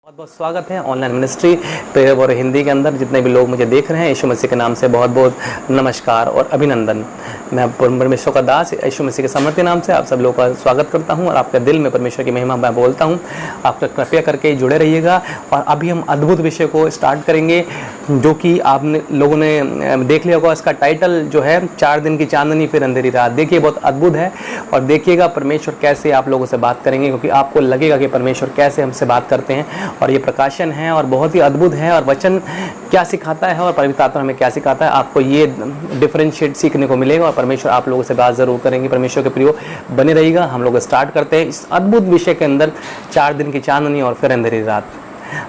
बहुत बहुत स्वागत है ऑनलाइन मिनिस्ट्री पे और हिंदी के अंदर जितने भी लोग मुझे देख रहे हैं यीशु मसीह के नाम से बहुत बहुत नमस्कार और अभिनंदन। मैं परमेश्वर का दास यीशु मसीह के समर्थी नाम से आप सब लोगों का स्वागत करता हूं और आपके दिल में परमेश्वर की महिमा मैं बोलता हूं। आप कृपया करके जुड़े रहिएगा और अभी हम अद्भुत विषय को स्टार्ट करेंगे जो कि आपने लोगों ने देख लिया होगा। इसका टाइटल जो है 4 दिन की चांदनी फिर अंधेरी रात। देखिए बहुत अद्भुत है और देखिएगा परमेश्वर कैसे आप लोगों से बात करेंगे, क्योंकि आपको लगेगा कि परमेश्वर कैसे हमसे बात करते हैं। और ये प्रकाशन है और बहुत ही अद्भुत है और वचन क्या सिखाता है और पवित्र आत्मा हमें क्या सिखाता है, आपको ये डिफरेंशिएट सीखने को मिलेगा और परमेश्वर आप लोगों से बात जरूर करेंगे। परमेश्वर के प्रियो बने रहिएगा। हम लोग स्टार्ट करते हैं इस अद्भुत विषय के अंदर 4 दिन की चांदनी और फिर अंधेरी रात।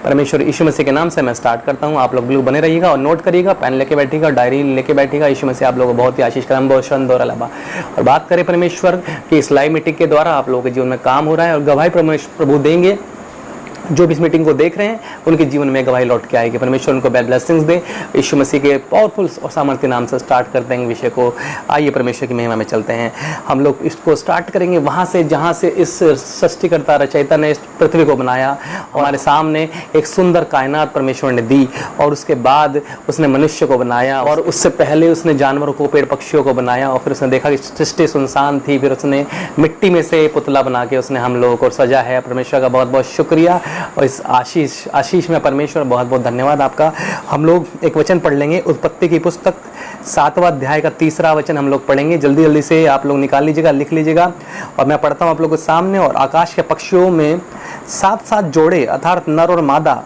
परमेश्वर यीशु मसीह के नाम से मैं स्टार्ट करता हूं। आप लोग बिल्कुल बने रहिएगा और नोट करिएगा, पेन लेके बैठिएगा, डायरी लेके बैठिएगा। यीशु मसीह आप लोगों को बहुत ही आशीष करम और बात करें परमेश्वर की इस लाइव मीटिंग के द्वारा आप लोगों के जीवन में काम हो रहा है और गवाही प्रभु देंगे। जो भी इस मीटिंग को देख रहे हैं उनके जीवन में गवाही लौट के आएगी। परमेश्वर उनको ब्लेसिंग्स दे। यीशु मसीह के पावरफुल और सामर्थ्य नाम से स्टार्ट करते हैं विषय को। आइए परमेश्वर की महिमा में चलते हैं। हम लोग इसको स्टार्ट करेंगे वहाँ से जहाँ से इस सृष्टिकर्ता रचयिता ने इस पृथ्वी को बनाया। हमारे सामने एक सुंदर कायनात परमेश्वर ने दी और उसके बाद उसने मनुष्य को बनाया और उससे पहले उसने जानवरों को, पेड़ पक्षियों को बनाया और फिर उसने देखा कि सृष्टि सुनसान थी। फिर उसने मिट्टी में से पुतला बना के उसने हम लोगों को सजा है। परमेश्वर का बहुत बहुत शुक्रिया और इस आशीष में परमेश्वर बहुत बहुत धन्यवाद आपका। हम लोग एक वचन पढ़ लेंगे, उत्पत्ति की पुस्तक 7वां अध्याय का 3रा वचन हम लोग पढ़ेंगे। जल्दी जल्दी से आप लोग निकाल लीजिएगा, लिख लीजिएगा और मैं पढ़ता हूँ आप लोगों के सामने। और आकाश के पक्षियों में 7-7 जोड़े अर्थात नर और मादा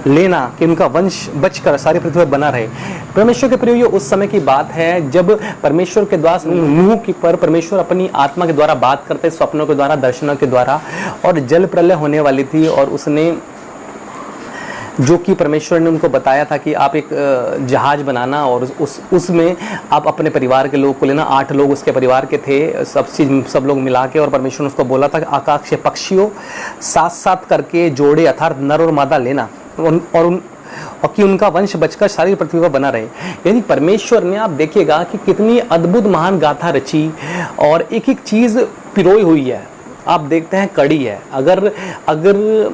लेना कि उनका वंश बचकर सारी पृथ्वी पर बना रहे। परमेश्वर के प्रिय उस समय की बात है जब परमेश्वर के द्वारा नूह की पर परमेश्वर अपनी आत्मा के द्वारा बात करते, स्वप्नों के द्वारा, दर्शनों के द्वारा, और जल प्रलय होने वाली थी। और उसने जो कि परमेश्वर ने उनको बताया था कि आप एक जहाज बनाना और उसमें आप अपने परिवार के लोग को लेना। 8 लोग उसके परिवार के थे, सब लोग मिला के। और परमेश्वर ने उसको बोला था कि आकाश के पक्षियों 7-7 करके जोड़े अर्थात नर और मादा लेना और कि उनका वंश बचकर सारी पृथ्वी पर बना रहे। यानी परमेश्वर ने, आप देखिएगा कि कितनी अद्भुत महान गाथा रची और एक एक चीज़ पिरोई हुई है। आप देखते हैं कड़ी है। अगर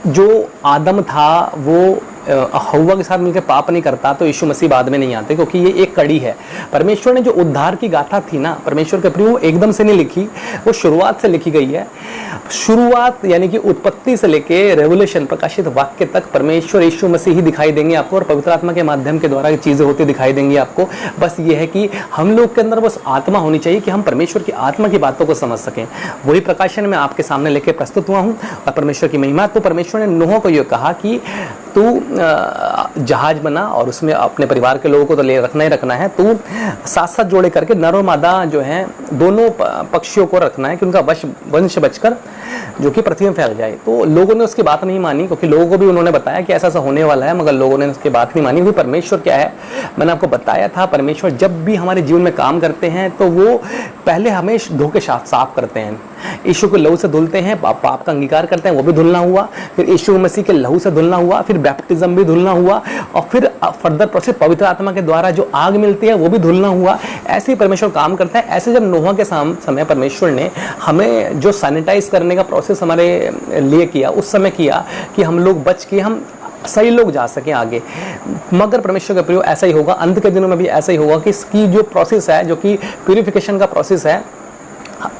जो आदम था वो हव्वा के साथ मिलकर पाप नहीं करता तो यीशु मसीह बाद में नहीं आते, क्योंकि ये एक कड़ी है। परमेश्वर ने जो उद्धार की गाथा थी ना, परमेश्वर के प्रिय, एकदम से नहीं लिखी, वो शुरुआत से लिखी गई है। शुरुआत यानी कि उत्पत्ति से लेके रेवोल्यूशन प्रकाशित वाक्य तक परमेश्वर यीशु मसीह ही दिखाई देंगे आपको और पवित्र आत्मा के माध्यम के द्वारा चीजें होती दिखाई देंगी आपको। बस ये है कि हम लोग के अंदर बस आत्मा होनी चाहिए कि हम परमेश्वर की आत्मा की बातों को समझ सकें। वही प्रकाशन में आपके सामने लेके प्रस्तुत हुआ हूँ और परमेश्वर की महिमा। तो परमेश्वर ने नूह को यह कहा कि तू जहाज बना और उसमें अपने परिवार के लोगों को तो ले रखना ही रखना है। तू 7-7 जोड़े करके नर और मादा जो है दोनों पक्षियों को रखना है कि उनका वंश बचकर जो कि पृथ्वी में फैल जाए। तो लोगों ने उसकी बात नहीं मानी, क्योंकि लोगों को भी उन्होंने बताया कि ऐसा ऐसा होने वाला है, मगर लोगों ने उसकी बात नहीं मानी। क्योंकि परमेश्वर क्या है, मैंने आपको बताया था, परमेश्वर जब भी हमारे जीवन में काम करते हैं तो वो पहले हमें धोखे साफ करते हैं। यीशु के लहू से धुलते हैं, पाप का अंगीकार करते हैं, वो भी धुलना हुआ। फिर यीशु मसीह के लहू से धुलना हुआ, फिर बैप्टिज्म भी धुलना हुआ और फिर फर्दर प्रोसेस पवित्र आत्मा के द्वारा जो आग मिलती है वो भी धुलना हुआ। ऐसे ही परमेश्वर काम करता है। ऐसे जब नोहा के समय परमेश्वर ने हमें जो सैनिटाइज करने का प्रोसेस हमारे लिए किया, उस समय किया कि हम लोग बच के हम सही लोग जा सकें आगे। मगर परमेश्वर का प्रयोग ऐसा ही होगा, अंत के दिनों में भी ऐसा ही होगा कि इसकी जो प्रोसेस है, जो कि प्यूरिफिकेशन का प्रोसेस है,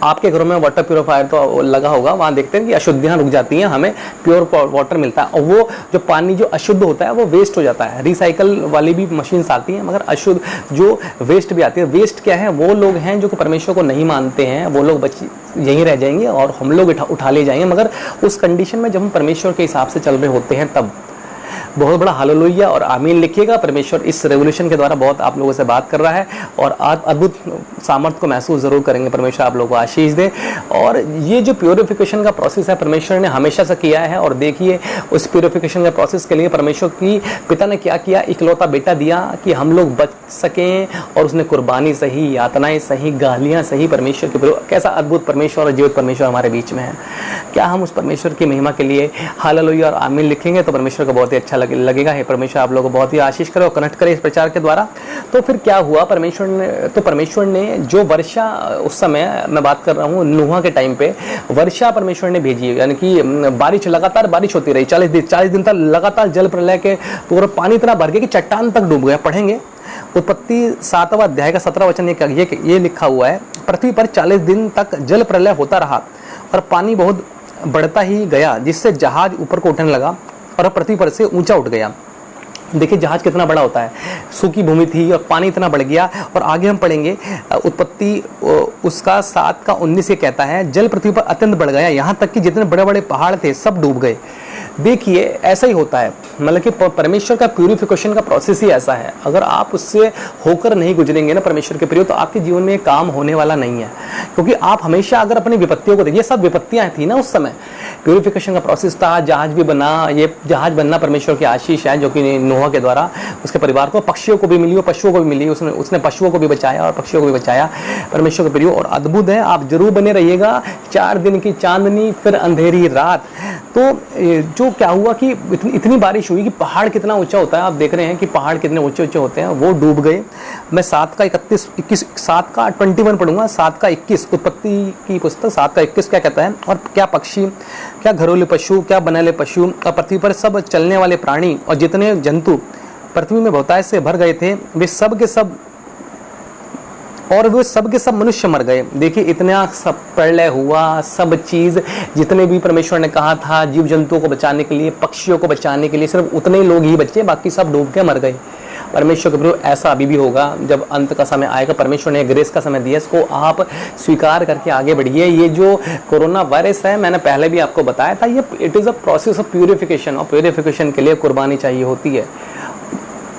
आपके घरों में वाटर प्यूरिफायर तो लगा होगा, वहाँ देखते हैं कि अशुद्धियाँ रुक जाती हैं, हमें प्योर वाटर मिलता है। और वो जो पानी जो अशुद्ध होता है वो वेस्ट हो जाता है। रिसाइकल वाली भी मशीन्स आती हैं, मगर अशुद्ध जो वेस्ट भी आती है। वेस्ट क्या है, वो लोग हैं जो कि परमेश्वर को नहीं मानते हैं, वो लोग यहीं रह जाएंगे और हम लोग उठा ले जाएंगे। मगर उस कंडीशन में जब हम परमेश्वर के हिसाब से चल रहे होते हैं तब बहुत बड़ा हालेलुया और आमीन लिखिएगा। परमेश्वर इस रेवोल्यूशन के द्वारा बहुत आप लोगों से बात कर रहा है और आप अद्भुत सामर्थ्य को महसूस जरूर करेंगे। परमेश्वर आप लोगों को आशीष दे। और ये जो प्योरिफिकेशन का प्रोसेस है परमेश्वर ने हमेशा से किया है। और देखिए उस प्योरिफिकेशन के प्रोसेस के लिए परमेश्वर की पिता ने क्या किया, इकलौता बेटा दिया कि हम लोग बच सकें। और उसने कुर्बानी सही, यातनाएं सही, गालियाँ सही, परमेश्वर के कैसा अद्भुत परमेश्वर और जीवित परमेश्वर हमारे बीच में है। क्या हम उस परमेश्वर की महिमा के लिए हालेलुया और आमीन लिखेंगे तो परमेश्वर को बहुत ही अच्छा लगेगा। है परमेश्वर आप लोगों को बहुत ही आशीष करे और कनेक्ट करे इस प्रचार के द्वारा। तो फिर क्या हुआ, परमेश्वर ने जो वर्षा, उस समय मैं बात कर रहा हूँ नूह के टाइम पे, वर्षा परमेश्वर ने भेजी, यानी कि बारिश, लगातार बारिश होती रही 40 दिन तक लगातार। जल प्रलय के पूरा पानी इतना भर गया कि चट्टान तक डूब गया। पढ़ेंगे उत्पत्ति 7वां अध्याय का 17 वचन ये लिखा हुआ है, पृथ्वी पर 40 दिन तक जल प्रलय होता रहा और पानी बहुत बढ़ता ही गया, जिससे जहाज ऊपर को उठने लगा और पृथ्वी पर से ऊंचा उठ गया। देखिए जहाज कितना बड़ा होता है, सूखी भूमि थी और पानी इतना बढ़ गया। और आगे हम पढ़ेंगे उत्पत्ति उसका 7 का 19 ये कहता है, जल पृथ्वी पर अत्यंत बढ़ गया, यहाँ तक कि जितने बड़े बड़े पहाड़ थे सब डूब गए। देखिए ऐसा ही होता है, मतलब कि परमेश्वर का प्यूरिफिकेशन का प्रोसेस ही ऐसा है। अगर आप उससे होकर नहीं गुजरेंगे ना परमेश्वर के प्रिय, तो आपके जीवन में काम होने वाला नहीं है। क्योंकि आप हमेशा अगर अपनी विपत्तियों को देखिए, सब विपत्तियां थी ना उस समय, प्यूरिफिकेशन का प्रोसेस था, जहाज भी बना। ये जहाज बनना परमेश्वर की आशीष है जो कि नूह के द्वारा उसके परिवार को, पक्षियों को भी मिली और पशुओं को भी मिली। उसने पशुओं को भी बचाया और पक्षियों को भी बचाया परमेश्वर के प्रिय। और अद्भुत है, आप जरूर बने रहिएगा। 4 दिन की चांदनी फिर अंधेरी रात। तो जो क्या हुआ कि इतनी बारिश हुई कि पहाड़ कितना ऊंचा होता है, आप देख रहे हैं कि पहाड़ कितने ऊंचे ऊंचे होते हैं, वो डूब गए। मैं 7 का 21 पढ़ूंगा, 7 का 21 उत्पत्ति की पुस्तक 7 का 21 क्या कहता है, और क्या पक्षी, क्या घरेलू पशु, क्या बनैले पशु और पृथ्वी पर सब चलने वाले प्राणी और जितने जंतु पृथ्वी में बहुतायत से भर गए थे, वे सब के सब मनुष्य मर गए। देखिए इतना सब प्रलय हुआ, सब चीज जितने भी परमेश्वर ने कहा था जीव जंतुओं को बचाने के लिए, पक्षियों को बचाने के लिए, सिर्फ उतने ही लोग ही बचे, बाकी सब डूब के मर गए। परमेश्वर के प्रभु ऐसा अभी भी होगा जब अंत का समय आएगा। परमेश्वर ने ग्रेस का समय दिया, इसको आप स्वीकार करके आगे बढ़िए। ये जो कोरोना वायरस है, मैंने पहले भी आपको बताया था, ये it is a process of purification, और प्यूरिफिकेशन के लिए कुर्बानी चाहिए होती है।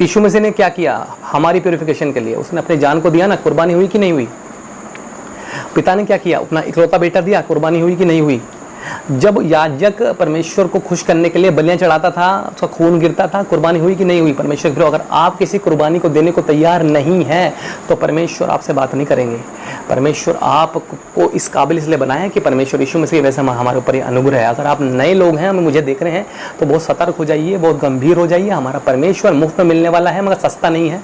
यीशु मसीह ने क्या किया हमारी प्यूरिफिकेशन के लिए, उसने अपनी जान को दिया ना, कुर्बानी हुई कि नहीं हुई। पिता ने क्या किया, अपना इकलौता बेटा दिया, कुर्बानी हुई कि नहीं हुई। जब याजक परमेश्वर को खुश करने के लिए बलियां चढ़ाता था, उसका खून गिरता था, कुर्बानी हुई कि नहीं हुई। परमेश्वर फिर अगर आप किसी कुर्बानी को देने को तैयार नहीं है तो परमेश्वर आपसे बात नहीं करेंगे। परमेश्वर आपको इस काबिल इसलिए बनाया है कि परमेश्वर यीशु मसीह वैसे हमारे ऊपर अनुग्रह है। अगर आप नए लोग हैं, मुझे देख रहे हैं, तो बहुत सतर्क हो जाइए, बहुत गंभीर हो जाइए। हमारा परमेश्वर मुफ्त में मिलने वाला है, मगर सस्ता नहीं है।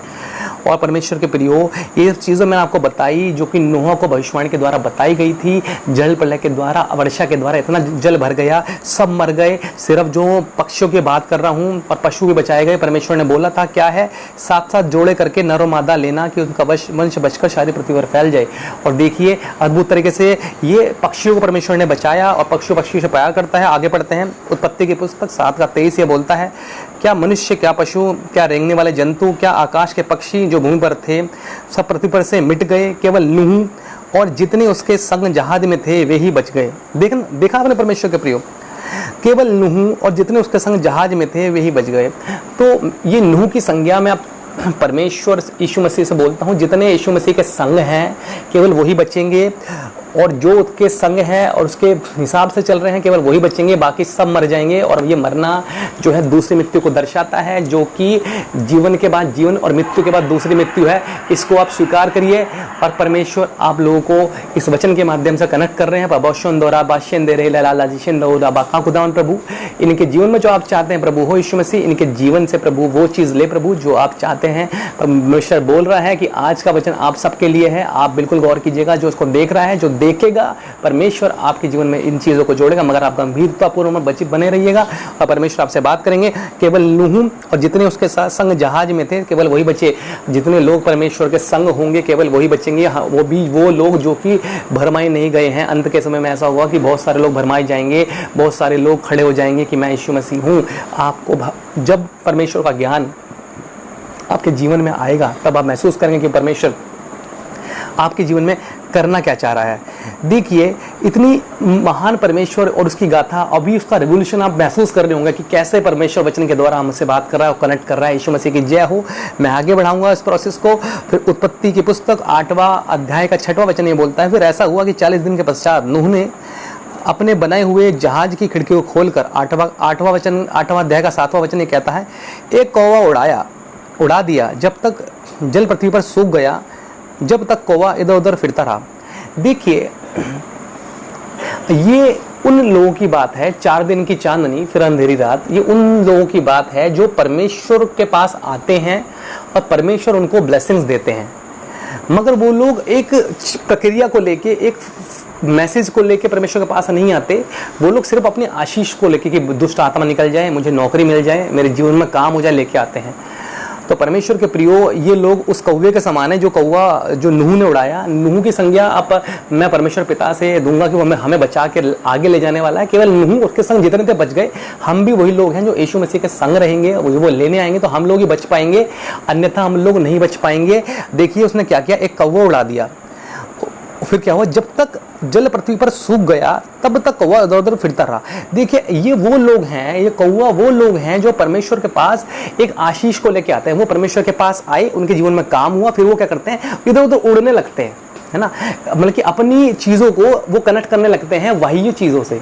और परमेश्वर के प्रियो, ये चीज़ें मैंने आपको बताई जो कि नूह को भविष्यवाणी के द्वारा बताई गई थी। जल प्रलय के द्वारा, वर्षा के द्वारा इतना जल भर गया, सब मर गए। सिर्फ जो पक्षियों की बात कर रहा हूँ, और पशु भी बचाए गए। परमेश्वर ने बोला था क्या है, 7 जोड़े करके नर और मादा लेना कि उनका वंश बचकर सारी पृथ्वी पर फैल जाए। और देखिए अद्भुत तरीके से ये पक्षियों को परमेश्वर ने बचाया, और पक्षी से प्यार करता है। आगे पढ़ते हैं उत्पत्ति की पुस्तक 7 का 23 ये बोलता है, क्या मनुष्य, क्या पशु, क्या रेंगने वाले जंतु, क्या आकाश के पक्षी जो भूमि पर थे, सब पृथ्वी पर से मिट गए, केवल नूह और जितने उसके संग जहाज में थे वे ही बच गए। देखा आपने परमेश्वर के प्रियो, केवल नूह और जितने उसके संग जहाज में थे वे ही बच गए। तो ये नूह की संज्ञा में आप परमेश्वर यीशु मसीह से बोलता हूँ, जितने यीशु मसीह के संग हैं केवल वही बचेंगे, और जो उसके संग है और उसके हिसाब से चल रहे हैं केवल वही बचेंगे, बाकी सब मर जाएंगे। और ये मरना जो है दूसरी मृत्यु को दर्शाता है, जो कि जीवन के बाद जीवन और मृत्यु के बाद दूसरी मृत्यु है। इसको आप स्वीकार करिए। और परमेश्वर आप लोगों को इस वचन के माध्यम से कनेक्ट कर रहे हैं। खुदावन प्रभु, इनके जीवन में जो आप चाहते हैं प्रभु हो यीशु मसीह, इनके जीवन से प्रभु वो चीज़ ले प्रभु जो आप चाहते हैं। परमेश्वर बोल रहा है कि आज का वचन आप सबके लिए है। आप बिल्कुल गौर कीजिएगा, जो उसको देख रहा है, जो देखेगा, परमेश्वर आपके जीवन में इन चीज़ों को जोड़ेगा, मगर आप गंभीरतापूर्वक बचे बने रहिएगा। और परमेश्वर आपसे बात करेंगे। केवल नूह और जितने उसके साथ संग जहाज में थे केवल वही बचे। जितने लोग परमेश्वर के संग होंगे केवल वही बचेंगे। वो भी वो लोग जो कि भरमाए नहीं गए हैं। अंत के समय में ऐसा होगा कि बहुत सारे लोग भरमाए जाएंगे, बहुत सारे लोग खड़े हो जाएंगे कि मैं यीशु मसीह हूँ। आपको जब परमेश्वर का ज्ञान आपके जीवन में आएगा तब आप महसूस करेंगे कि परमेश्वर आपके जीवन में करना क्या चाह रहा है। देखिए इतनी महान परमेश्वर और उसकी गाथा, अभी उसका रेवोल्यूशन आप महसूस कर रहे होंगे कि कैसे परमेश्वर वचन के द्वारा हमसे बात कर रहा है और कनेक्ट कर रहा है। यीशु मसीह की जय हो। मैं आगे बढ़ाऊंगा इस प्रोसेस को। फिर उत्पत्ति की पुस्तक 8वां अध्याय का 6वां वचन ये बोलता है, फिर ऐसा हुआ कि 40 दिन के पश्चात नूह ने अपने बनाए हुए जहाज की खिड़कियों को खोलकर, 8वां अध्याय का 7वां वचन ये कहता है, एक कौवा उड़ा दिया जब तक जल पृथ्वी पर सूख गया, जब तक कौवा इधर उधर फिरता रहा। देखिए ये उन लोगों की बात है, 4 दिन की चांदनी फिर अंधेरी रात, ये उन लोगों की बात है जो परमेश्वर के पास आते हैं और परमेश्वर उनको ब्लेसिंग्स देते हैं। मगर वो लोग एक प्रक्रिया को लेके, एक मैसेज को लेके परमेश्वर के पास नहीं आते। वो लोग सिर्फ अपनी आशीष को लेके कि दुष्ट आत्मा निकल जाए, मुझे नौकरी मिल जाए, मेरे जीवन में काम हो जाए, लेके आते हैं। तो परमेश्वर के प्रियो, ये लोग उस कौवे के समान है जो कौवा जो नूह ने उड़ाया। नूह की संज्ञा अब मैं परमेश्वर पिता से दूंगा कि वो हमें बचा के आगे ले जाने वाला है। केवल नूह, उसके संग जितने थे बच गए। हम भी वही लोग हैं जो यीशु मसीह के संग रहेंगे, वो लेने आएंगे तो हम लोग ही बच पाएंगे, अन्यथा हम लोग नहीं बच पाएंगे। देखिए उसने क्या किया, एक कौवा उड़ा दिया। फिर क्या हुआ, जब तक जल पृथ्वी पर सूख गया तब तक कौवा इधर उधर फिरता रहा। देखिए ये वो लोग हैं, ये कौवा वो लोग हैं जो परमेश्वर के पास एक आशीष को लेके आते हैं। वो परमेश्वर के पास आए, उनके जीवन में काम हुआ, फिर वो क्या करते हैं, इधर उधर उड़ने लगते हैं, है ना। मतलब कि अपनी चीजों को वो कनेक्ट करने लगते हैं बाह्य चीजों से।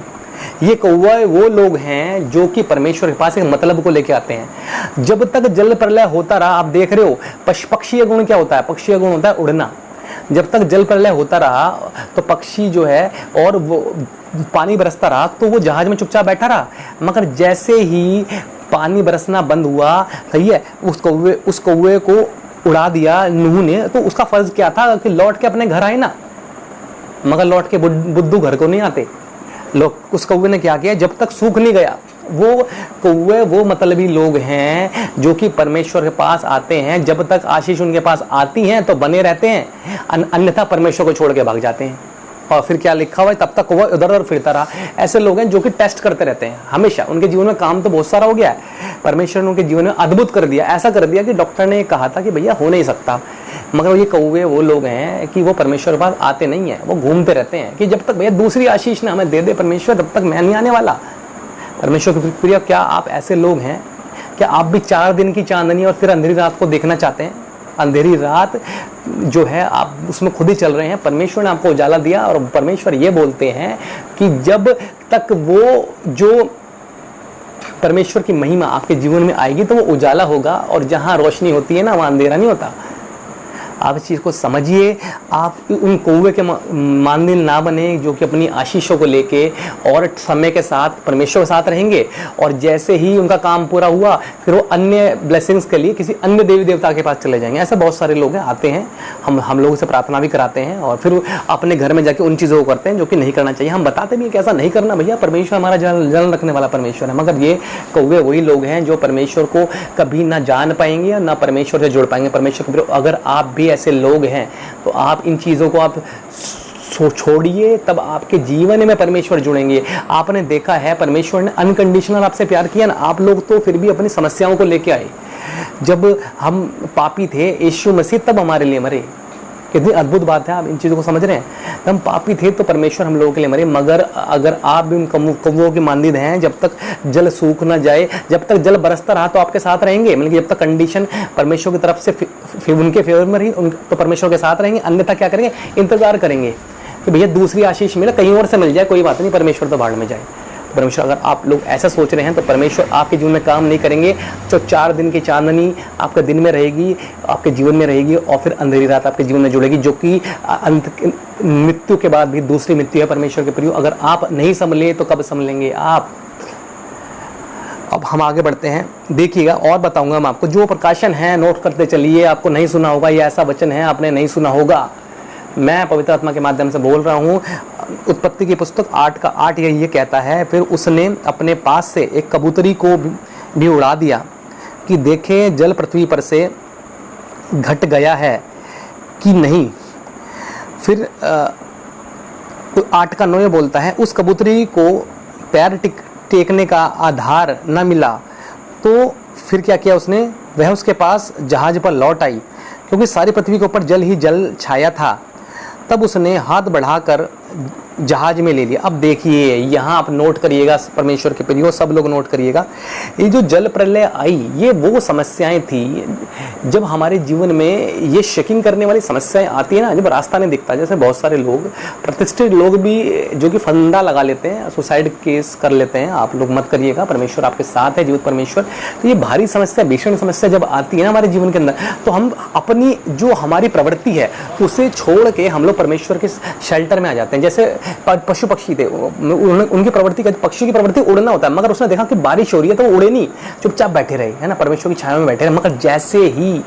ये कौवा वो लोग हैं जो कि परमेश्वर के पास एक मतलब को लेके आते हैं। जब तक जल प्रलय होता रहा, आप देख रहे हो पक्षीय गुण क्या होता है, पक्षीय गुण होता है उड़ना। जब तक जल प्रलय होता रहा तो पक्षी जो है और वो पानी बरसता रहा तो वो जहाज में चुपचाप बैठा रहा। मगर जैसे ही पानी बरसना बंद हुआ, सही है, उस कौवे को उड़ा दिया नूह ने। तो उसका फर्ज क्या था कि लौट के अपने घर आए ना, मगर लौट के बुद्धू घर को नहीं आते लोग। उस कौवे ने क्या किया, जब तक सूख नहीं गया, वो कौवे वो मतलबी लोग हैं जो कि परमेश्वर के पास आते हैं। जब तक आशीष उनके पास आती हैं तो बने रहते हैं, अन्यथा परमेश्वर को छोड़ के भाग जाते हैं। और फिर क्या लिखा हुआ है, तब तक कौवा इधर उधर फिरता रहा। ऐसे लोग हैं जो कि टेस्ट करते रहते हैं हमेशा। उनके जीवन में काम तो बहुत सारा हो गया है, परमेश्वर ने उनके जीवन में अद्भुत कर दिया, ऐसा कर दिया कि डॉक्टर ने कहा था कि भैया हो नहीं सकता। मगर ये कौवे वो लोग हैं कि वो परमेश्वर के पास आते नहीं है, वो घूमते रहते हैं कि जब तक भैया दूसरी आशीष ने हमें दे दे परमेश्वर, तब तक मैं नहीं आने वाला। परमेश्वर के प्रिय, क्या आप ऐसे लोग हैं? क्या आप भी 4 दिन की चांदनी और फिर अंधेरी रात को देखना चाहते हैं? अंधेरी रात जो है आप उसमें खुद ही चल रहे हैं। परमेश्वर ने आपको उजाला दिया और परमेश्वर ये बोलते हैं कि जब तक वो जो परमेश्वर की महिमा आपके जीवन में आएगी तो वो उजाला होगा, और जहां रोशनी होती है ना वहां अंधेरा नहीं होता। आप इस चीज़ को समझिए। आप उन कौवे के मानदिन ना बने जो कि अपनी आशीषों को लेके और समय के साथ परमेश्वर के साथ रहेंगे, और जैसे ही उनका काम पूरा हुआ फिर वो अन्य ब्लेसिंग्स के लिए किसी अन्य देवी देवता के पास चले जाएंगे। ऐसे बहुत सारे लोग हैं, आते हैं, हम लोगों से प्रार्थना भी कराते हैं और फिर अपने घर में जाके उन चीज़ों को करते हैं जो कि नहीं करना चाहिए। हम बताते भी हैं कि ऐसा नहीं करना भैया, परमेश्वर हमारा जल रखने वाला परमेश्वर है। मगर ये कौवे वही लोग हैं जो परमेश्वर को कभी ना जान पाएंगे और ना परमेश्वर से जुड़ पाएंगे। परमेश्वर के अगर आप भी ऐसे लोग हैं तो आप इन चीज़ों को आप छोड़िए, तब आपके जीवन में परमेश्वर जुड़ेंगे। आपने देखा है परमेश्वर ने अनकंडीशनल आपसे प्यार किया ना। आप लोग तो फिर भी अपनी समस्याओं को लेके आए। जब हम पापी थे, यीशु मसीह तब हमारे लिए मरे। कितनी अद्भुत बात है, आप इन चीज़ों को समझ रहे हैं। हम पापी थे तो परमेश्वर हम लोगों के लिए मरे। मगर अगर आप भी उन कौवों की मानदीद हैं, जब तक जल सूख ना जाए, जब तक जल बरसता रहा तो आपके साथ रहेंगे। मतलब जब तक कंडीशन परमेश्वर की तरफ से उनके फेवर में रही तो परमेश्वर के साथ रहेंगे, अन्यथा क्या करेंगे, इंतजार करेंगे कि भैया दूसरी आशीष मिले, कहीं और से मिल जाए, कोई बात नहीं, परमेश्वर तो भाड़ में जाए। परमेश्वर, अगर आप लोग ऐसा सोच रहे हैं तो परमेश्वर आपके जीवन में काम नहीं करेंगे। जो 4 दिन की चांदनी आपके दिन में रहेगी, आपके जीवन में रहेगी, और फिर अंधेरी रात आपके जीवन में जुड़ेगी, जो कि अंत मृत्यु के बाद भी दूसरी मृत्यु है। परमेश्वर के प्रिय, अगर आप नहीं संभले तो कब संभलेंगे आप? अब हम आगे बढ़ते हैं, देखिएगा और बताऊंगा मैं आपको। जो प्रकाशन है नोट करते चलिए, आपको नहीं सुना होगा, ये ऐसा वचन है आपने नहीं सुना होगा। मैं पवित्र आत्मा के माध्यम से बोल रहा हूँ। उत्पत्ति की पुस्तक 8 ये कहता है, फिर उसने अपने पास से एक कबूतरी को भी उड़ा दिया कि देखे जल पृथ्वी पर से घट गया है कि नहीं। फिर 8:9 बोलता है, उस कबूतरी को पैर टेकने का आधार न मिला तो फिर क्या किया उसने, वह उसके पास जहाज पर लौट आई, क्योंकि सारी पृथ्वी के ऊपर जल ही जल छाया था। तब उसने हाथ बढ़ाकर जहाज में ले लिया। अब देखिए यहाँ आप नोट करिएगा, परमेश्वर के प्रियो सब लोग नोट करिएगा। ये जो जल प्रलय आई, ये वो समस्याएं थी जब हमारे जीवन में ये शेकिंग करने वाली समस्याएं आती है ना, जब रास्ता नहीं दिखता। जैसे बहुत सारे लोग, प्रतिष्ठित लोग भी जो कि फंदा लगा लेते हैं, सुसाइड केस कर लेते हैं। आप लोग मत करिएगा, परमेश्वर आपके साथ है, जीवित परमेश्वर। तो ये भारी समस्या, भीषण समस्या जब आती है ना हमारे जीवन के अंदर, तो हम अपनी जो हमारी प्रवृत्ति है उसे छोड़ के हम लोग परमेश्वर के शेल्टर में आ जाते हैं। जैसे पशु पक्षी थे, उनकी प्रवृत्ति, पक्षी की प्रवृत्ति उड़ना होता है, मगर उसने देखा कि बारिश हो रही है तो वो उड़े नहीं, चुपचाप बैठे रहे, है ना, परमेश्वर की छाया में बैठे रहे। मगर जैसे ही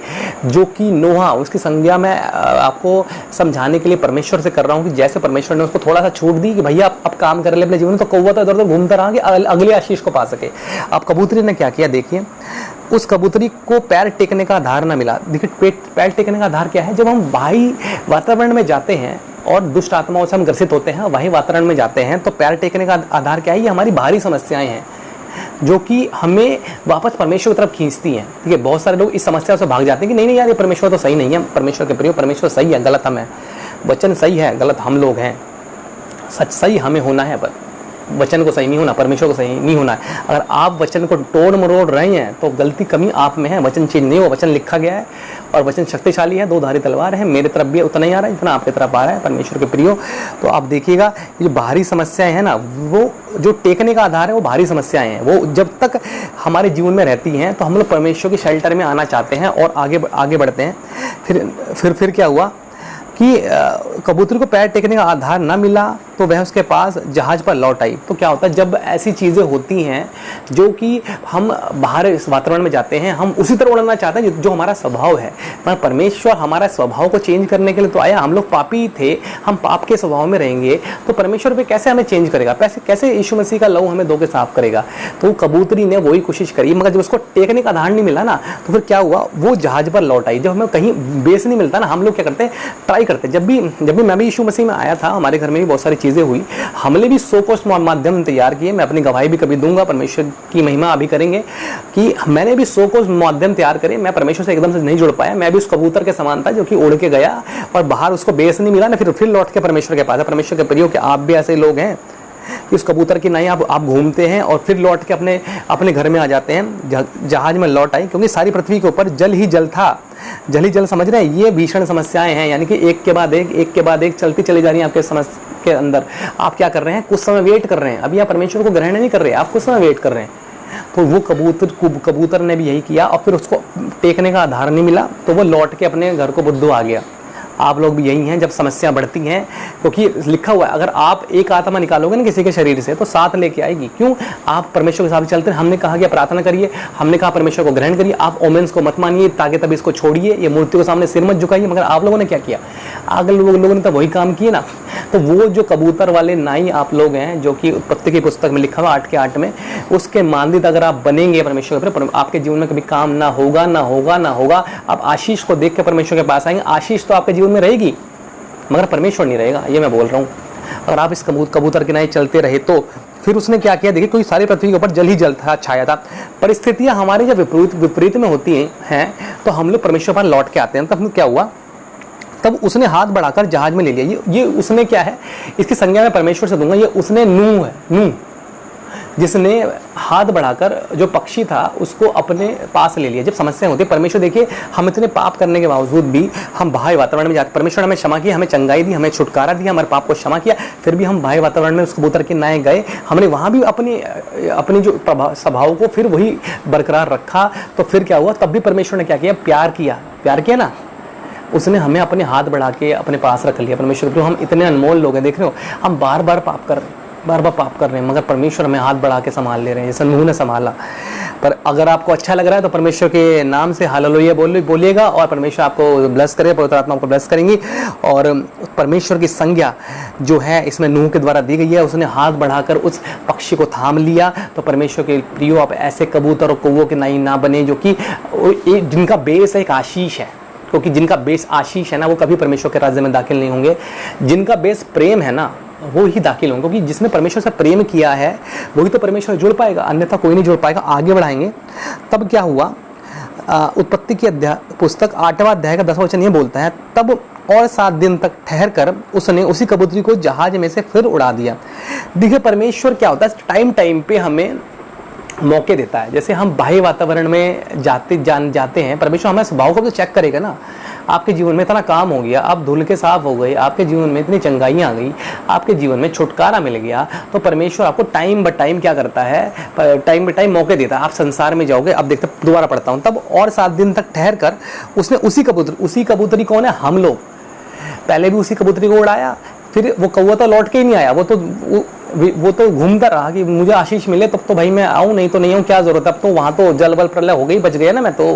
जो कि नोहा, उसकी संज्ञा मैं आपको समझाने के लिए परमेश्वर से कर रहा हूँ कि जैसे परमेश्वर ने उसको थोड़ा सा छूट दी कि भैया अब काम कर ले अपने जीवन में, तो कौवा तो इधर उधर घूमता रहा कि अगले आशीष को पा सके। अब कबूतरी ने क्या किया, देखिए, उस कबूतरी को पैर टेकने का आधार ना मिला। देखिए पैर टेकने का आधार क्या है, जब हम बाहरी वातावरण में जाते हैं और दुष्ट आत्माओं से हम ग्रसित होते हैं, वही वातावरण में जाते हैं, तो पैर टेकने का आधार क्या है, ये हमारी बाहरी समस्याएं हैं जो कि हमें वापस परमेश्वर की तरफ खींचती हैं। ठीक है, बहुत सारे लोग इस समस्या से भाग जाते हैं कि नहीं नहीं यार, ये परमेश्वर तो सही नहीं है, परमेश्वर के प्रिय, परमेश्वर सही है, गलत हम है, वचन सही है, गलत हम लोग हैं, सच सही हमें होना है, पर वचन को सही नहीं होना, परमेश्वर को सही नहीं होना है। अगर आप वचन को तोड़ मरोड़ रहे हैं तो गलती कमी आप में है, वचन चेंज नहीं हो, वचन लिखा गया है और वचन शक्तिशाली है, दो धारी तलवार है, मेरे तरफ भी उतना ही आ रहा है जितना आपकी तरफ आ रहा है, परमेश्वर के प्रियो। तो आप देखिएगा ये जो बाहरी समस्याएं हैं ना, वो जो टेकने का आधार है वो बाहरी समस्याएं हैं, वो जब तक हमारे जीवन में रहती हैं तो हम लोग परमेश्वर की शेल्टर में आना चाहते हैं और आगे बढ़ते हैं। फिर क्या हुआ कि कबूतर को पैर टेकने का आधार ना मिला तो वह उसके पास जहाज पर लौट आई। तो क्या होता है, जब ऐसी चीज़ें होती हैं जो कि हम बाहर इस वातावरण में जाते हैं, हम उसी तरह उड़ना चाहते हैं जो हमारा स्वभाव है, पर परमेश्वर हमारा स्वभाव को चेंज करने के लिए तो आया। हम लोग पापी थे, हम पाप के स्वभाव में रहेंगे तो परमेश्वर पे कैसे हमें चेंज करेगा, कैसे यीशु मसीह का लहू हमें धो के साफ करेगा। तो कबूतरी ने वही कोशिश करी, मगर जब उसको टेकने का आधार नहीं मिला ना, तो फिर क्या हुआ, वो जहाज पर लौट आई। जब हमें कहीं बेस नहीं मिलता ना, हम लोग क्या करते हैं, ट्राई करते हैं। जब भी मैं भी यीशु मसीह में आया था, हमारे घर में भी बहुत सारी चीज़ें हुई, हमने भी 100 कोर्स माध्यम तैयार किए, मैं अपनी गवाही भी कभी दूंगा, परमेश्वर की महिमा अभी करेंगे कि मैंने भी 100 कोर्स माध्यम तैयार करे। मैं परमेश्वर से एकदम से नहीं जुड़ पाया, मैं भी उस कबूतर के समान था जो कि उड़ के गया और बाहर उसको बेस नहीं मिला ना, फिर लौट के परमेश्वर के पास है। परमेश्वर के प्रियो कि आप भी ऐसे लोग हैं कि उस कबूतर की नहीं आप घूमते हैं और फिर लौट के अपने घर में आ जाते हैं। जहाज में लौट आई क्योंकि सारी पृथ्वी के ऊपर जल ही जल था, जल ही जल, समझ रहे हैं, ये भीषण समस्याएं हैं, यानी कि एक के बाद एक चलती चली जा रही है आपके समस्या के अंदर। आप क्या कर रहे हैं, कुछ समय वेट कर रहे हैं, अभी आप परमेश्वर को ग्रहण नहीं कर रहे, आप कुछ समय वेट कर रहे हैं। तो वो कबूतर ने भी यही किया और फिर उसको टेकने का आधार नहीं मिला तो वो लौट के अपने घर को बुद्धू आ गया। आप लोग भी यही हैं, जब समस्या बढ़ती हैं, क्योंकि लिखा हुआ है अगर आप एक आत्मा निकालोगे ना किसी के शरीर से तो साथ लेके आएगी। क्यों, आप परमेश्वर के साथ चलते हैं। हमने कहा कि प्रार्थना करिए, हमने कहा परमेश्वर को ग्रहण करिए, आप ओमेंस को मत मानिए, ताकि तब इसको छोड़िए, ये मूर्ति के सामने सिर मत झुकाइए। मगर आप लोगों ने क्या किया, अगले लोगों ने तो वही काम किए ना। तो वो जो कबूतर वाले नाई आप लोग हैं, जो कि उत्पत्ति की पुस्तक में लिखा हुआ 8 के 8 में, उसके मानदित अगर आप बनेंगे परमेश्वर के ऊपर, आपके जीवन में कभी काम ना होगा। आप आशीष को देख के परमेश्वर के पास आएंगे, आशीष तो आपके में रहेगी मगर परमेश्वर नहीं रहेगा, ये मैं बोल रहा हूँ। अगर आप इस कबूतर के नहीं चलते रहे तो फिर उसने क्या किया, देखिए, कोई सारी पृथ्वी के ऊपर जल ही जल था, छाया था। परिस्थितियां हमारी जब विपरीत में होती हैं तो हम लोग परमेश्वर पर लौट के आते हैं। तब क्या हुआ, तब उसने हाथ बढ़ाकर जहाज में ले लिया। ये उसने क्या है, इसकी संज्ञा मैं परमेश्वर से दूंगा, ये उसने नूह जिसने हाथ बढ़ाकर जो पक्षी था उसको अपने पास ले लिया। जब समस्या होती है, परमेश्वर देखिए, हम इतने पाप करने के बावजूद भी हम बाह्य वातावरण में जाते, परमेश्वर ने हमें क्षमा किया, हमें चंगाई दी, हमें छुटकारा दिया, हमारे पाप को क्षमा किया, फिर भी हम बाह्य वातावरण में उस कबूतर के नाए गए, हमने वहाँ भी अपनी जो स्वभाव को फिर वही बरकरार रखा। तो फिर क्या हुआ, तब भी परमेश्वर ने क्या किया, प्यार किया ना, उसने हमें अपने हाथ बढ़ा के अपने पास रख लिया। परमेश्वर तो हम इतने अनमोल लोग हैं, देख रहे हो, हम बार बार पाप कर रहे हैं, मगर परमेश्वर हमें हाथ बढ़ा के संभाल ले रहे हैं, जैसे नूह ने संभाला। पर अगर आपको अच्छा लग रहा है तो परमेश्वर के नाम से हालेलुया बोलिएगा और परमेश्वर आपको ब्लेस करे, पवित्र आत्मा आपको ब्लेस करेंगी। और परमेश्वर की संज्ञा जो है इसमें नूह के द्वारा दी गई है, उसने हाथ बढ़ाकर उस पक्षी को थाम लिया। तो परमेश्वर के प्रियो, आप ऐसे कबूतर और कौवों के नाई ना बने जो कि जिनका बेस एक आशीष है, क्योंकि जिनका बेस आशीष है ना, वो कभी परमेश्वर के राज्य में दाखिल नहीं होंगे। जिनका बेस प्रेम है ना, वो ही दाखिल होंगे, क्योंकि जिसने परमेश्वर से प्रेम किया है वही तो परमेश्वर जुड़ पाएगा, अन्यथा कोई नहीं जुड़ पाएगा। आगे बढ़ाएंगे, तब क्या हुआ, उत्पत्ति की पुस्तक 8वां अध्याय का 10वां वचन ये बोलता है, तब और 7 दिन तक ठहर कर उसने उसी कबूतरी को जहाज में से फिर उड़ा दिया। देखिए, परमेश्वर क्या होता है, टाइम पे हमें मौके देता है। जैसे हम बाह्य वातावरण में जाते हैं, परमेश्वर हमारे स्वभाव को तो चेक करेगा ना। आपके जीवन में इतना काम हो गया, आप धुल के साफ हो गए, आपके जीवन में इतनी चंगाइयाँ आ गई, आपके जीवन में छुटकारा मिल गया, तो परमेश्वर आपको टाइम ब टाइम क्या करता है, टाइम ब टाइम मौके देता है। आप संसार में जाओगे, अब देखते दोबारा पढ़ता हूँ, तब और 7 दिन तक ठहर कर उसने उसी कबूतरी कौन है, हम लोग, पहले भी उसी कबूतरी को उड़ाया, फिर वो कौवा तो लौट के ही नहीं आया, वो तो घूमता रहा कि मुझे आशीष मिले तब तो भाई मैं आऊँ, नहीं तो नहीं आऊँ, क्या जरूरत है, अब तो वहाँ तो जल बल प्रलय हो गई, बच गया ना मैं तो।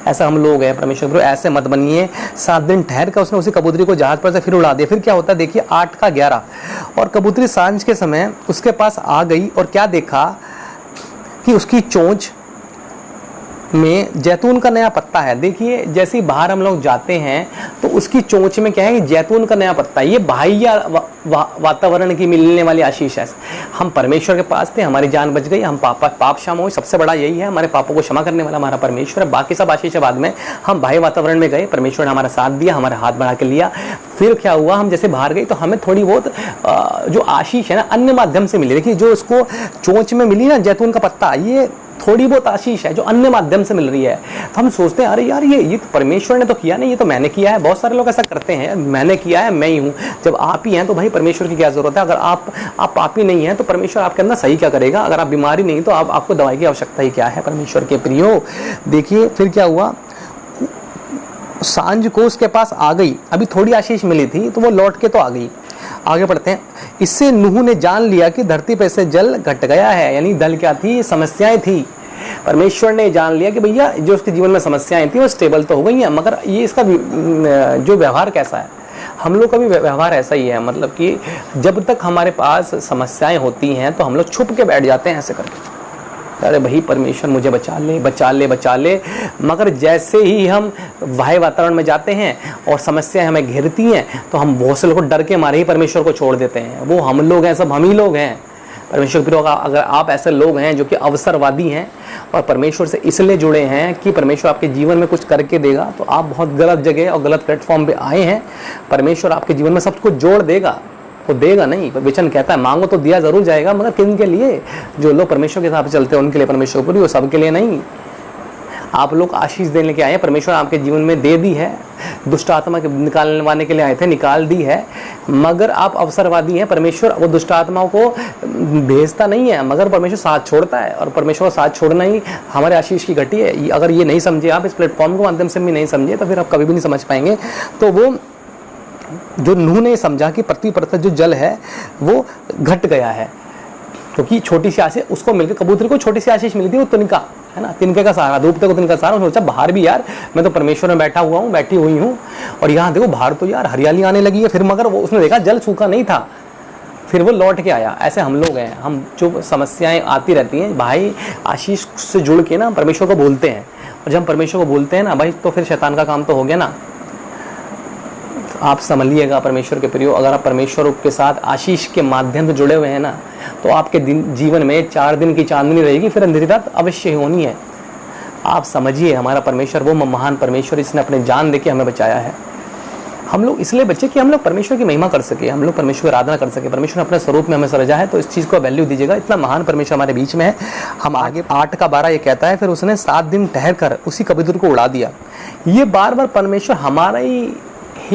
ऐसा हम लोग हैं परमेश्वर, ऐसे मत बनिए। 7 दिन ठहर कर उसने उसी कबूतरी को जहाज पर से फिर उड़ा दिया। फिर क्या होता है देखिए 8 का 11 और कबूतरी सांझ के समय उसके पास आ गई और क्या देखा कि उसकी चोंच में जैतून का नया पत्ता है। देखिए जैसे ही बाहर हम लोग जाते हैं तो उसकी चोंच में क्या है कि जैतून का नया पत्ता है। ये बाह्य वातावरण की मिलने वाली आशीष है। हम परमेश्वर के पास थे, हमारी जान बच गई, हम पाप क्षमा हुए, सबसे बड़ा यही है, हमारे पापों को क्षमा करने वाला हमारा परमेश्वर है। बाकी सब आशीष है बाद में। हम बाह्य वातावरण में गए, परमेश्वर ने हमारा साथ दिया, हमारा हाथ बढ़ा के लिया। फिर क्या हुआ, हम जैसे बाहर गए तो हमें थोड़ी बहुत जो आशीष है ना अन्य माध्यम से मिली। देखिए जो उसको चोंच में मिली ना जैतून का पत्ता, ये थोड़ी बहुत आशीष है जो अन्य माध्यम से मिल रही है। तो हम सोचते हैं अरे यार ये तो परमेश्वर ने तो किया नहीं, ये तो मैंने किया है। बहुत सारे लोग ऐसा करते हैं, मैंने किया है, मैं ही हूँ। जब आप ही हैं तो भाई परमेश्वर की क्या जरूरत है। अगर आप पापी नहीं हैं तो परमेश्वर आपके अंदर सही क्या करेगा। अगर आप बीमारी नहीं तो आपको दवाई की आवश्यकता ही क्या है परमेश्वर के प्रियो। देखिए फिर क्या हुआ, सांझ को उसके पास आ गई, अभी थोड़ी आशीष मिली थी तो वो लौट के तो आ गई। आगे बढ़ते हैं। इससे नूह ने जान लिया कि धरती पे से जल घट गया है। यानी दल क्या थी, समस्याएं थी। परमेश्वर ने जान लिया कि भैया जो उसके जीवन में समस्याएं थी वो स्टेबल तो हो गई हैं, मगर ये इसका जो व्यवहार कैसा है। हम लोग का भी व्यवहार ऐसा ही है, मतलब कि जब तक हमारे पास समस्याएं होती हैं तो हम लोग छुप के बैठ जाते हैं ऐसे करके, अरे भाई परमेश्वर मुझे बचा ले बचा ले बचा ले। मगर जैसे ही हम बाह्य वातावरण में जाते हैं और समस्याएं हमें घेरती हैं तो हम बहुत से लोग डर के मारे ही परमेश्वर को छोड़ देते हैं। वो हम लोग हैं, सब हम ही लोग हैं। परमेश्वर के लोग, अगर आप ऐसे लोग हैं जो कि अवसरवादी हैं और परमेश्वर से इसलिए जुड़े हैं कि परमेश्वर आपके जीवन में कुछ करके देगा, तो आप बहुत गलत जगह और गलत प्लेटफॉर्म पे आए हैं। परमेश्वर आपके जीवन में सब कुछ जोड़ देगा, वो देगा नहीं। वचन कहता है मांगो तो दिया जरूर जाएगा, मगर किन के लिए, जो लोग परमेश्वर के हिसाब से चलते हैं उनके लिए परमेश्वर पूरी, वो सबके लिए नहीं। आप लोग आशीष देने के आए हैं, परमेश्वर आपके जीवन में दे दी है। दुष्ट आत्मा के निकालने के लिए आए थे, निकाल दी है। मगर आप अवसरवादी हैं, परमेश्वर वो दुष्ट आत्माओं को भेजता नहीं है, मगर परमेश्वर साथ छोड़ता है। और परमेश्वर का साथ छोड़ना ही हमारे आशीष की घटी है। अगर ये नहीं समझे आप, इस प्लेटफॉर्म के माध्यम से भी नहीं समझे, तो फिर आप कभी भी नहीं समझ पाएंगे। तो वो जो नूह ने समझा कि पृथ्वी पर जो जल है वो घट गया है, क्योंकि छोटी सी आशीष उसको मिलकर, कबूतरी को छोटी सी आशीष मिली थी, वो तिनका है ना, तिनके का सहारा, डूबते को तिनका सहारा। उसने सोचा बाहर भी यार मैं तो परमेश्वर में बैठा हुआ हूँ, बैठी हुई हूँ, और यहाँ देखो बाहर तो यार हरियाली आने लगी है। फिर मगर वो उसने देखा जल सूखा नहीं था, फिर वो लौट के आया। ऐसे हम लोग हैं, हम जो समस्याएं आती रहती हैं भाई, आशीष से जुड़ के ना परमेश्वर को बोलते हैं, और जब हम परमेश्वर को बोलते हैं ना भाई, तो फिर शैतान का काम तो हो गया ना। आप समझिएगा परमेश्वर के प्रियो, अगर आप परमेश्वर के साथ आशीष के माध्यम से जुड़े हुए हैं ना, तो आपके जीवन में 4 दिन की चांदनी रहेगी, फिर अंधेरी रात अवश्य होनी है। आप समझिए हमारा परमेश्वर वो महान परमेश्वर, इसने अपने जान देके हमें बचाया है। हम लोग इसलिए बचे कि हम लोग परमेश्वर की महिमा कर सके, हम लोग परमेश्वर की आराधना कर सके। परमेश्वर ने अपने स्वरूप में हमें सृजा है, तो इस चीज़ को वैल्यू दीजिएगा। इतना महान परमेश्वर हमारे बीच में है। हम आगे 8 का 12 ये कहता है, फिर उसने 7 दिन ठहर कर उसी कबूतर को उड़ा दिया। ये बार बार परमेश्वर हमारा ही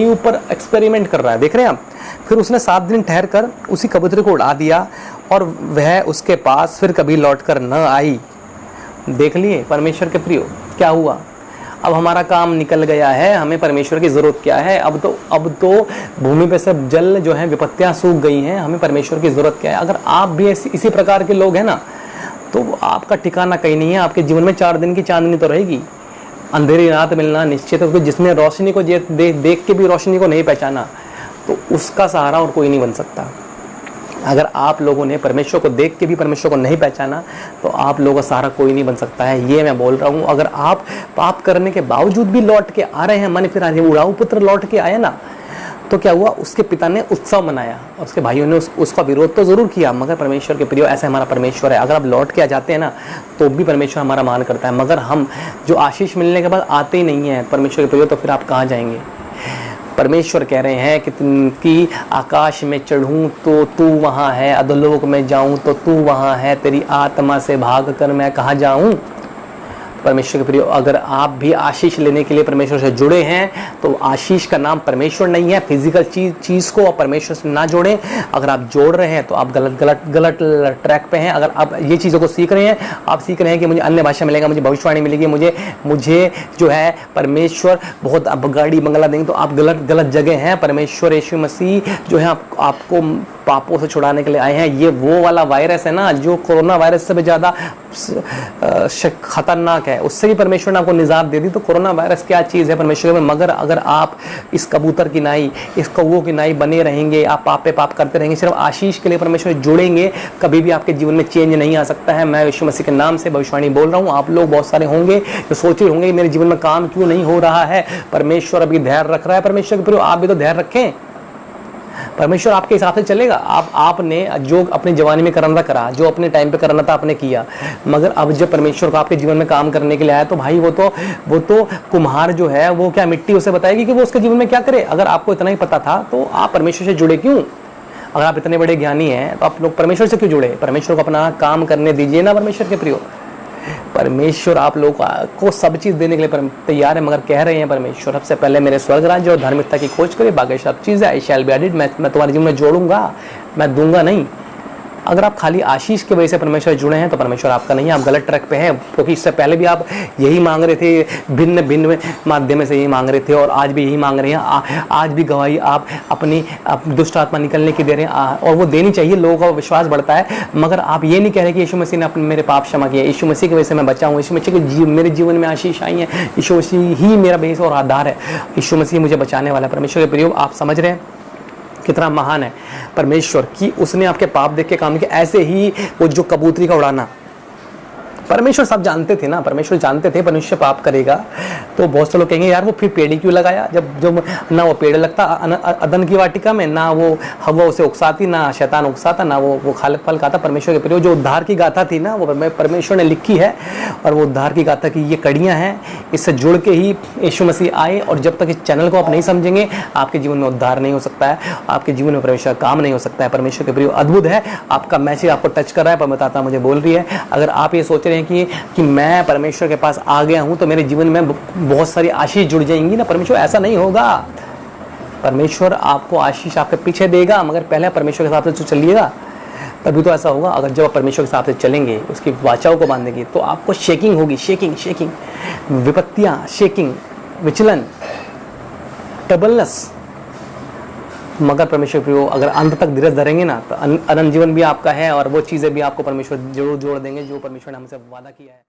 ऊपर एक्सपेरिमेंट कर रहा है, देख रहे हैं आप। फिर उसने 7 दिन ठहर कर उसी कबूतर को उड़ा दिया और वह उसके पास फिर कभी लौट कर न आई। देख लिए परमेश्वर के प्रियो क्या हुआ। अब हमारा काम निकल गया है, हमें परमेश्वर की जरूरत क्या है। अब तो भूमि पे सब जल जो है विपत्तियां सूख गई हैं, हमें परमेश्वर की जरूरत क्या है। अगर आप भी इसी प्रकार के लोग हैं ना, तो आपका ठिकाना कहीं नहीं है। आपके जीवन में 4 दिन की चांदनी तो रहेगी, अंधेरी रात मिलना निश्चित है। जिसने रोशनी को देख के भी रोशनी को नहीं पहचाना, तो उसका सहारा और कोई नहीं बन सकता। अगर आप लोगों ने परमेश्वर को देख के भी परमेश्वर को नहीं पहचाना, तो आप लोगों का सहारा कोई नहीं बन सकता है। ये मैं बोल रहा हूँ। अगर आप पाप करने के बावजूद भी लौट के आ रहे हैं, मन फिर उड़ाऊ पुत्र लौट के आए ना, तो क्या हुआ, उसके पिता ने उत्सव मनाया और उसके भाइयों ने उसका विरोध तो जरूर किया, मगर परमेश्वर के प्रियो ऐसे हमारा परमेश्वर है। अगर आप लौट के आ जाते हैं ना, तो भी परमेश्वर हमारा मान करता है। मगर हम जो आशीष मिलने के बाद आते ही नहीं है परमेश्वर के प्रियो, तो फिर आप कहाँ जाएंगे। परमेश्वर कह रहे हैं कि आकाश में चढ़ूं तो तू वहाँ है, अधोलोक में जाऊं तो तू वहाँ है, तेरी आत्मा से भाग कर मैं कहाँ जाऊं। परमेश्वर के प्रिय, अगर आप भी आशीष लेने के लिए परमेश्वर से जुड़े हैं तो आशीष का नाम परमेश्वर नहीं है। फिजिकल चीज को परमेश्वर से ना जोड़ें। अगर आप जोड़ रहे हैं तो आप गलत ट्रैक पे हैं। अगर आप ये चीज़ों को सीख रहे हैं, आप सीख रहे हैं कि मुझे अन्य भाषा मिलेगा, मुझे भविष्यवाणी मिलेगी, मुझे जो है परमेश्वर बहुत गाड़ी बंगला देंगे, तो आप गलत जगह हैं। परमेश्वर यीशु मसीह जो है आपको पापों से छुड़ाने के लिए आए हैं। ये वो वाला वायरस है ना जो कोरोना वायरस से भी ज़्यादा खतरनाक है, उससे भी परमेश्वर ने आपको निजात दे दी। तो कोरोना वायरस क्या चीज़ है परमेश्वर में? मगर अगर आप इस कबूतर की नाई, इस कौवों की नाई बने रहेंगे, आप पाप पे पाप करते रहेंगे, सिर्फ आशीष के लिए परमेश्वर जुड़ेंगे, कभी भी आपके जीवन में चेंज नहीं आ सकता है। मैं यीशु मसीह के नाम से भविष्यवाणी बोल रहा हूँ। आप लोग बहुत सारे होंगे जो सोच रहे होंगे मेरे जीवन में काम क्यों नहीं हो रहा है, परमेश्वर अभी धैर्य रख रहा है। परमेश्वर के प्रति आप भी तो धैर्य रखें, परमेश्वर आपके हिसाब से चलेगा। आपने जो अपनी जवानी में करना था करा, जो अपने टाइम पे करना था आपने किया, मगर अब जब परमेश्वर को आपके जीवन में काम करने के लिए आया तो भाई वो तो कुम्हार जो है वो क्या मिट्टी उसे बताएगी कि वो उसके जीवन में क्या करे। अगर आपको इतना ही पता था तो आप परमेश्वर से जुड़े क्यों? अगर आप इतने बड़े ज्ञानी हैं तो आप लोग परमेश्वर से क्यों जुड़े? परमेश्वर को अपना काम करने दीजिए ना। परमेश्वर के प्रियो, परमेश्वर आप लोगों को सब चीज़ देने के लिए तैयार है, मगर कह रहे हैं परमेश्वर सबसे पहले मेरे स्वर्ग राज्य और धार्मिकता की खोज करें, बाकी सब चीज़ें आई शैल बी एडेड। मैं तुम्हारे जीवन में जोड़ूंगा, मैं दूंगा नहीं। अगर आप खाली आशीष की वजह से परमेश्वर जुड़े हैं तो परमेश्वर आपका नहीं है, आप गलत ट्रैक पे हैं। क्योंकि इससे पहले भी आप यही मांग रहे थे, भिन्न भिन्न माध्यम से यही मांग रहे थे और आज भी यही मांग रहे हैं। आज भी गवाही आप अपनी दुष्ट आत्मा निकलने की दे रहे हैं और वो देनी चाहिए, लोगों का विश्वास बढ़ता है। मगर आप ये नहीं कह रहे कि यीशु मसीह ने अपने मेरे पाप क्षमा किया, यीशु मसीह की वजह से मैं बचा हूँ, यीशु मसीह के मेरे जीवन में आशीष आई है, यीशु मसीह ही मेरा बेस और आधार है, यीशु मसीह मुझे बचाने वाला है। परमेश्वर के प्रिय, आप समझ रहे हैं कितना महान है परमेश्वर कि उसने आपके पाप देख के काम किया। ऐसे ही वो जो कबूतरी का उड़ाना, परमेश्वर सब जानते थे ना, परमेश्वर जानते थे परमेश्वर पाप करेगा। तो बहुत से लोग कहेंगे यार वो फिर पेड़ ही क्यों लगाया, जब ना वो पेड़ लगता अदन की वाटिका में, ना वो हवा उसे उकसाती, ना शैतान उकसाता, ना वो फल खाता। परमेश्वर के प्रिय, जो उद्धार की गाथा थी ना वो परमेश्वर ने लिखी है और वो उद्धार की गाथा की ये कड़ियाँ हैं, इससे जुड़ के ही यीशु मसीह आए। और जब तक इस चैनल को आप नहीं समझेंगे आपके जीवन में उद्धार नहीं हो सकता है, आपके जीवन में परमेश्वर काम नहीं हो सकता है। परमेश्वर के प्रिय, अद्भुत है आपका मैसेज आपको टच कर रहा है, परमात्मा मुझे बोल रही है। अगर आप ये सोच रहे हैं कि मैं परमेश्वर के पास आ गया हूं तो मेरे जीवन में बहुत सारी आशीष जुड़ जाएंगी ना, परमेश्वर ऐसा नहीं होगा। परमेश्वर आपको आशीष आपके पीछे देगा, मगर पहले परमेश्वर के हिसाब से चलिएगा, तभी तो ऐसा होगा। अगर जब आप परमेश्वर के हिसाब से चलेंगे, उसकी वाचाओं को बांधेंगे, तो आपको शेकिंग होगी, शेकिंग, विपत्तियां, शेकिंग, विचलन, ट्रबलनेस। मगर परमेश्वर प्रियो, अगर अंत तक धीरज धरेंगे ना तो अनंत जीवन भी आपका है और वो चीज़ें भी आपको परमेश्वर जरूर जोड़ देंगे जो परमेश्वर ने हमसे वादा किया है।